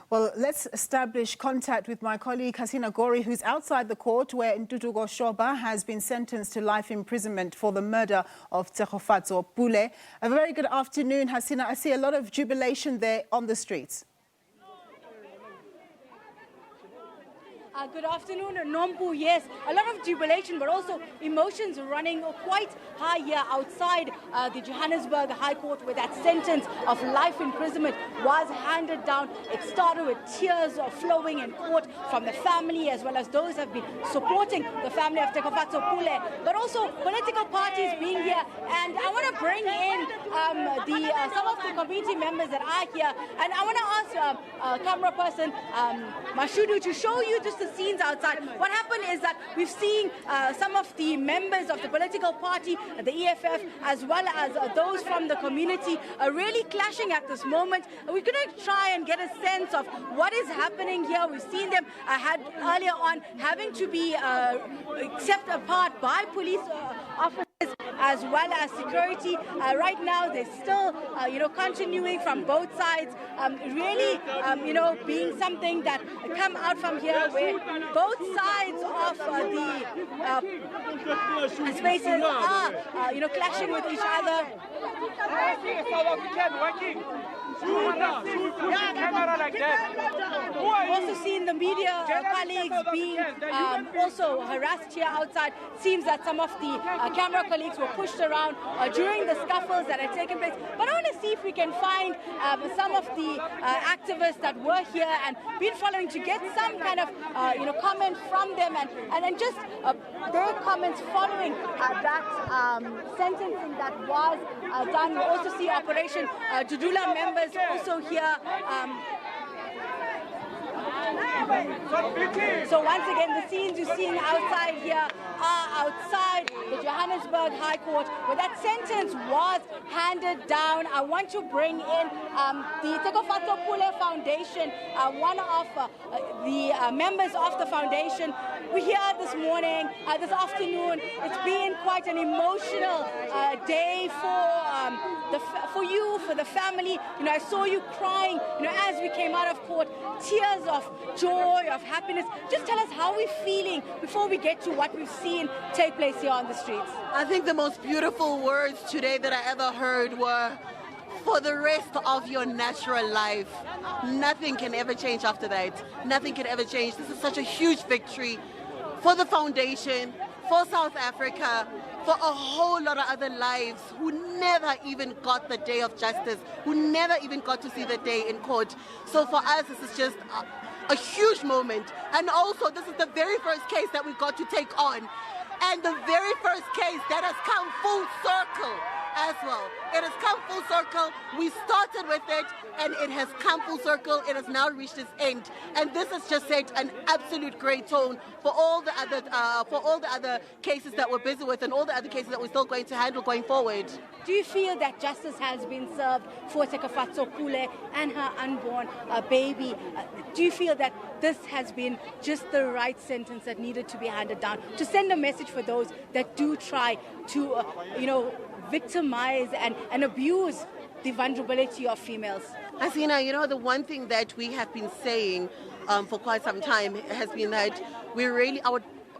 Well, let's establish contact with my colleague Hasina Gori, who's outside the court where Ntuthuko Shoba has been sentenced to life imprisonment for the murder of Tshegofatso Pule. A very good afternoon, Hasina. I see a lot of jubilation there on the streets. Good afternoon, Nompu. Yes, a lot of jubilation, but also emotions running quite high here outside the Johannesburg High Court, where that sentence of life imprisonment was handed down. It started with tears flowing in court from the family, as well as those who have been supporting the family of Tshegofatso Pule, but also political parties being here. And I want to bring in some of the community members that are here, and I want to ask camera person Mashudu to show you just the scenes outside. What happened is that we've seen some of the members of the political party, the EFF, as well as those from the community really clashing at this moment. We're going to try and get a sense of what is happening here. We've seen them had earlier on having to be kept apart by police officers as well as security. Right now, they're still, continuing from both sides. Really, being something that come out from here where both sides of the spaces are, clashing with each other. Also seen the media colleagues being also harassed here outside. Seems that some of the camera colleagues were pushed around during the scuffles that had taken place. But I want to see if we can find some of the activists that were here and been following to get some kind of comment from them and just their comments following that sentencing that was done. We also see Operation Dudula members also here. So once again, the scenes you're seeing outside here are outside the Johannesburg High Court, where that sentence was handed down. I want to bring in the Tshegofatso Pule Foundation, one of the members of the foundation. We're here this morning, this afternoon. It's been quite an emotional day for you, for the family. I saw you crying, as we came out of court, tears of joy, of happiness. Just tell us how we're feeling before we get to what we've seen take place here on the streets. I think the most beautiful words today that I ever heard were, for the rest of your natural life. Nothing can ever change after that. Nothing can ever change. This is such a huge victory for the foundation, for South Africa, for a whole lot of other lives who never even got the day of justice, who never even got to see the day in court. So for us, this is just a huge moment. And also, this is the very first case that we got to take on. And the very first case that has come full circle as well. It has come full circle. We started with it, and it has come full circle. It has now reached its end, and this has just set an absolute great tone for all the other cases that we're busy with, and all the other cases that we're still going to handle going forward. Do you feel that justice has been served for Tshegofatso Pule and her unborn baby? Do you feel that this has been just the right sentence that needed to be handed down to send a message for those that do try to, victimize and abuse the vulnerability of females? Hasina, the one thing that we have been saying for quite some time has been that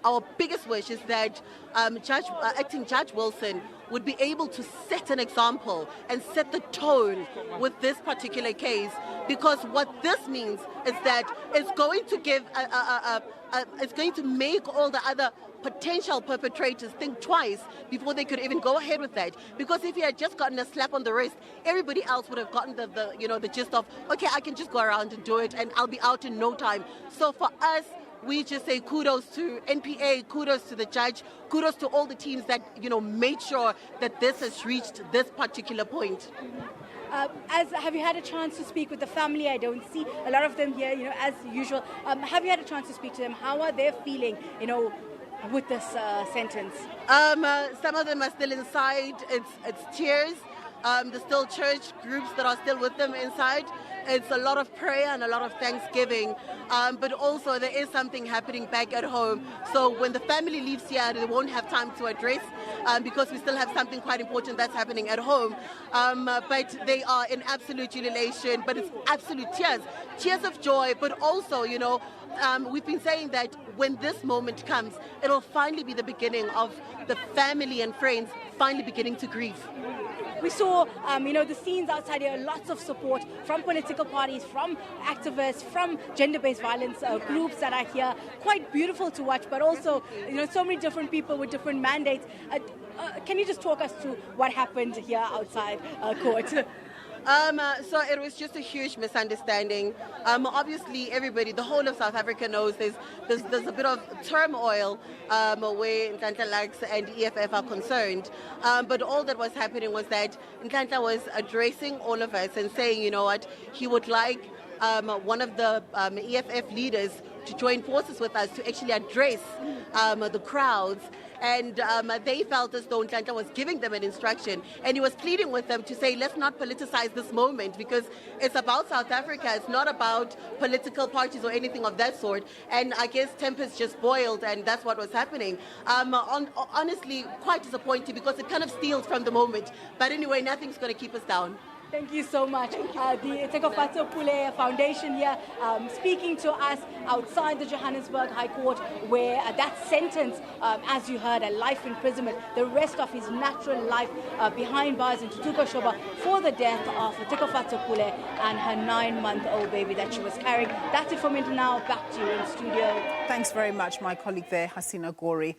our biggest wish is that Acting Judge Wilson would be able to set an example and set the tone with this particular case, because what this means is that it's going to give it's going to make all the other potential perpetrators think twice before they could even go ahead with that. Because if he had just gotten a slap on the wrist, everybody else would have gotten the gist of, okay, I can just go around and do it and I'll be out in no time. So for us, we just say kudos to NPA, kudos to the judge, kudos to all the teams that, made sure that this has reached this particular point. Have you had a chance to speak with the family? I don't see a lot of them here, as usual. Have you had a chance to speak to them? How are they feeling, with this sentence? Some of them are still inside. It's tears. There's still church groups that are still with them inside. it's a lot of prayer and a lot of thanksgiving, but also there is something happening back at home. So when the family leaves here, they won't have time to address because we still have something quite important that's happening at home. But they are in absolute jubilation, but it's absolute tears of joy, but also, you know, we've been saying that when this moment comes, it'll finally be the beginning of the family and friends finally beginning to grieve. We saw, the scenes outside here, lots of support from political parties, from activists, from gender-based violence groups that are here. Quite beautiful to watch, but also, so many different people with different mandates. Can you just talk us through what happened here outside court? So it was just a huge misunderstanding. Obviously, everybody, the whole of South Africa knows there's a bit of turmoil where Nhlanhla Lux and EFF are concerned. But all that was happening was that Nhlanhla was addressing all of us and saying, you know what, he would like one of the EFF leaders to join forces with us to actually address the crowds. And they felt as though Nhlanhla was giving them an instruction, and he was pleading with them to say, let's not politicize this moment, because it's about South Africa, it's not about political parties or anything of that sort. And I guess tempers just boiled, and that's what was happening. Honestly, quite disappointing, because it kind of steals from the moment. But anyway, nothing's going to keep us down. Thank you so much. The Tshegofatso Pule Foundation here speaking to us outside the Johannesburg High Court, where that sentence, as you heard, a life imprisonment, the rest of his natural life behind bars in Ntuthuko Shoba for the death of Tshegofatso Pule and her 9-month-old baby that she was carrying. That's it from me now. Back to you in studio. Thanks very much, my colleague there, Hasina Gori.